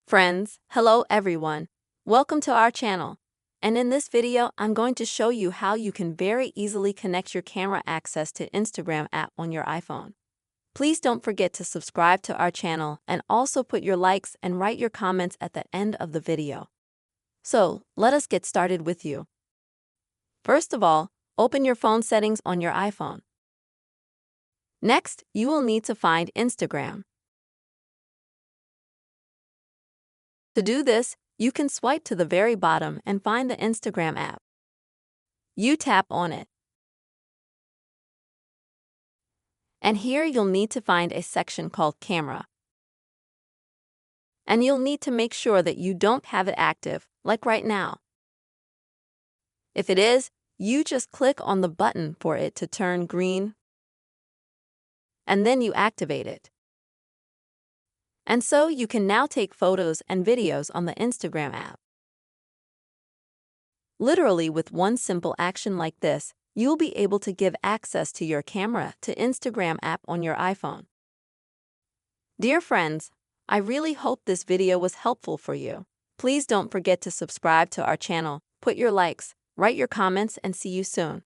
Friends, hello everyone. Welcome to our channel. And in this video, I'm going to show you how you can very easily connect your camera access to Instagram app on your iPhone. Please don't forget to subscribe to our channel and also put your likes and write your comments at the end of the video. So, let us get started with you. First of all, open your phone settings on your iPhone. Next, you will need to find Instagram. To do this, you can swipe to the very bottom and find the Instagram app. You tap on it. And here you'll need to find a section called Camera. And you'll need to make sure that you don't have it active, like right now. If it is, you just click on the button for it to turn green, and then you activate it. And so you can now take photos and videos on the Instagram app. Literally, with one simple action like this, you'll be able to give access to your camera to Instagram app on your iPhone. Dear friends, I really hope this video was helpful for you. Please don't forget to subscribe to our channel, put your likes, write your comments, and see you soon.